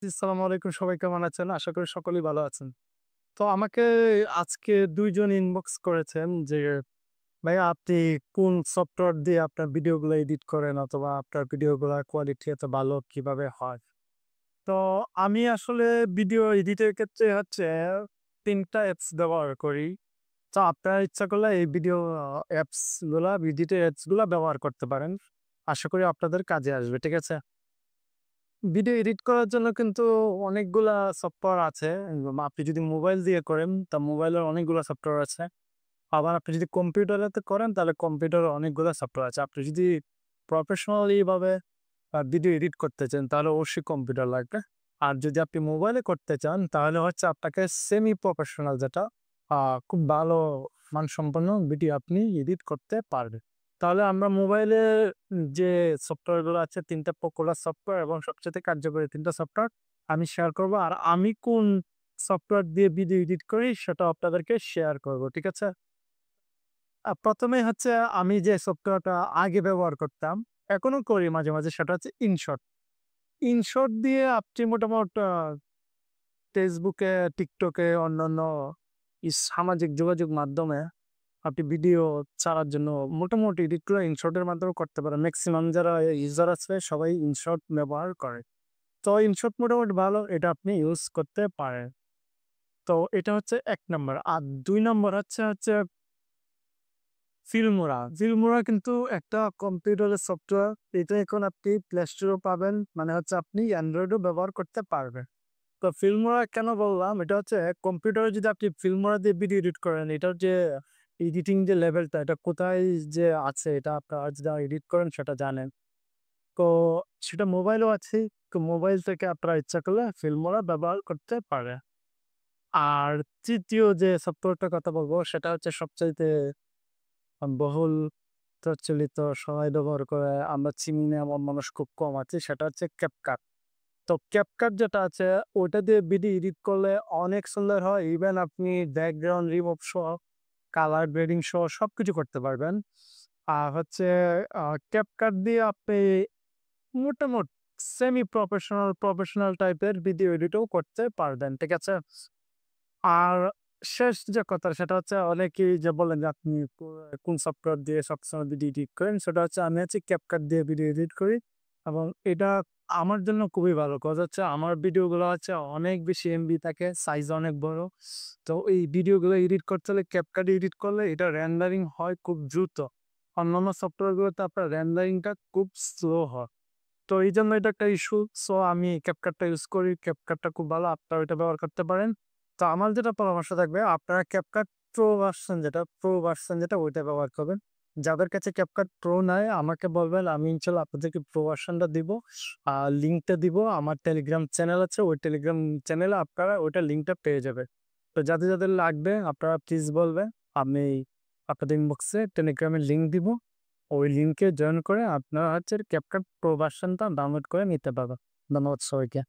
আসসালামু আলাইকুম। সবাই কেমন আছেন? আশা করি সকলেই ভালো আছেন। তো আমাকে আজকে ২ জন ইনবক্স করেছেন যে, "ভাইয়া আপনি কোন সফটওয়্যার দিয়ে আপনার ভিডিওগুলো এডিট করেন অথবা আপনার ভিডিওগুলার কোয়ালিটি এত ভালো কিভাবে হয়?" তো আমি আসলে ভিডিও এডিটের ক্ষেত্রে হচ্ছে ৩ টা অ্যাপস ব্যবহার করি। তো আপনারা ইচ্ছা করলে এই ভিডিও এডিটের অ্যাপস গুলা ব্যবহার করতে পারেন। আশা করি আপনাদের কাজে আসবে। ঠিক আছে? ভিডিও এডিট করার জন্য কিন্তু অনেকগুলা সফটওয়্যার আছে। আপনি যদি মোবাইল দিয়ে করেন, তা মোবাইলের অনেকগুলা সফটওয়্যার আছে। আবার আপনি যদি কম্পিউটারেতে করেন, তাহলে কম্পিউটারে অনেকগুলা সফটওয়্যার আছে। আপনি যদি প্রফেশনালি ভাবে ভিডিও এডিট করতে চান, তাহলে অবশ্যই কম্পিউটার লাগবে। আর যদি আপনি মোবাইলে করতে চান, তাহলে হচ্ছে আপনাকে সেমি প্রফেশনাল যেটা খুব ভালো মানসম্পন্ন ভিডিও আপনি এডিট করতে পারবেন। তাহলে আমরা মোবাইলে যে সফটওয়্যার গুলো আছে ৩ টা পপুলার সফটওয়্যার এবং সবচাইতে কার্যকরী ৩ টা সফটওয়্যার আমি শেয়ার করব। আর আমি কোন সফটওয়্যার দিয়ে ভিডিও এডিট করি সেটাও আপনাদেরকে শেয়ার করব। ঠিক আছে? ১ম এ হচ্ছে আমি যে সফটওয়্যারটা আগে ব্যবহার করতাম, এখনো করি মাঝে, মাঝে সেটা হচ্ছে InShot। InShot দিয়ে আপনি Facebook এ, TikTok এ অন্যান্য সামাজিক যোগাযোগ মাধ্যমে আপনি ভিডিও ছাড়ার জন্য মোটামুটি এডিট গুলো InShot এর মাধ্যমে করতে পারেন। মেক্সিমাম যারা ইউজার আছে সবাই InShot ব্যবহার করে। তো InShot মোটামুটি ভালো। এটা আপনি ইউজ করতে পারেন। তো এটা হচ্ছে ১ নাম্বার। আর ২ নাম্বার হচ্ছে Filmora। Filmora কিন্তু একটা কম্পিউটারের সফটওয়্যার। এটা এখন আপনি Play Store এও পাবেন। মানে হচ্ছে আপনি Android ও ব্যবহার করতে পারবেন। তো Filmora কেন বললাম? এটা হচ্ছে কম্পিউটারে যদি আপনি Filmora দিয়ে ভিডিও এডিট করেন, এটার যে এডিটিং যে লেভেলটা এটা কোথায় যে আছে এটা আপনারা যারা এডিট করেন সেটা জানেন। তো সেটা মোবাইলেও আছে। তো মোবাইল থেকে আপনারা ইচ্ছা করলে Filmora ব্যবহার করতে পারেন। আর ৩য় যে সফটওয়্যারটার কথা বলব সেটা হচ্ছে সবচাইতে বহুল প্রচলিত সবাই ব্যবহার করে, আমরা চিনি না এমন মানুষ খুব কম আছে, সেটা হচ্ছে CapCut। তো CapCut যেটা আছে ওটা দিয়ে ভিডিও এডিট করলে অনেক সুন্দর হয়। ইভেন আপনি ব্যাকগ্রাউন্ড রিমুভ সহ, কালার গ্রেডিং সহ সবকিছু করতে পারবেন। আর হচ্ছে আ CapCut দিয়ে আপনি মোটামুট সেমি প্রফেশনাল টাইপের ভিডিও এডিটও করতে পারবেন। ঠিক আছে? আর শেষ যে কথা সেটা হচ্ছে অনেকেই যে বলেন যে আপনি কোন সফটওয়্যার দিয়ে সবসময় ভিডিও এডিট করেন, সেটা হচ্ছে আমি হচ্ছে CapCut দিয়ে ভিডিও এডিট করি এবং এটা আমার জন্য খুবই ভালো। কজ হচ্ছে আমার ভিডিওগুলো হচ্ছে অনেক বেশি এমবি থাকে, সাইজ অনেক বড়। তো এই ভিডিওগুলো এডিট করতে হলে CapCut এডিট করলে এটা রেন্ডারিং হয় খুব দ্রুত। অন্যান্য সফটওয়্যার গুলোতে আপনার রেন্ডারিংটা খুব স্লো হয়। তো এইজন্য এটা একটা ইস্যু। সো আমি CapCut টা ইউজ করি। CapCut টা খুব ভালো। আপনারাও এটা ব্যবহার করতে পারেন। তো আমার যেটা পরামর্শ থাকবে আপনারা CapCut Pro ভার্সন যেটা ওইটা ব্যবহার করবেন। যাদের কাছে CapCut Pro নাই আমাকে বলবেন। আমি ইনশাআল্লাহ আপনাদেরকে Pro ভার্সনটা দিব। লিঙ্কটা দিব। আমার টেলিগ্রাম চ্যানেল আছে। ওই টেলিগ্রাম চ্যানেলে আপনারা ওইটার লিঙ্কটা পেয়ে যাবেন। তো যাদের লাগবে আপনারা প্লিজ বলবেন। আমি আপনাদের ইনবক্সে টেলিগ্রামের লিঙ্ক দিব। ওই লিঙ্কে জয়েন করে আপনারা হচ্ছে CapCut Pro ভার্সনটা ডাউনলোড করে নিতে পারবেন। ধন্যবাদ সবাইকে।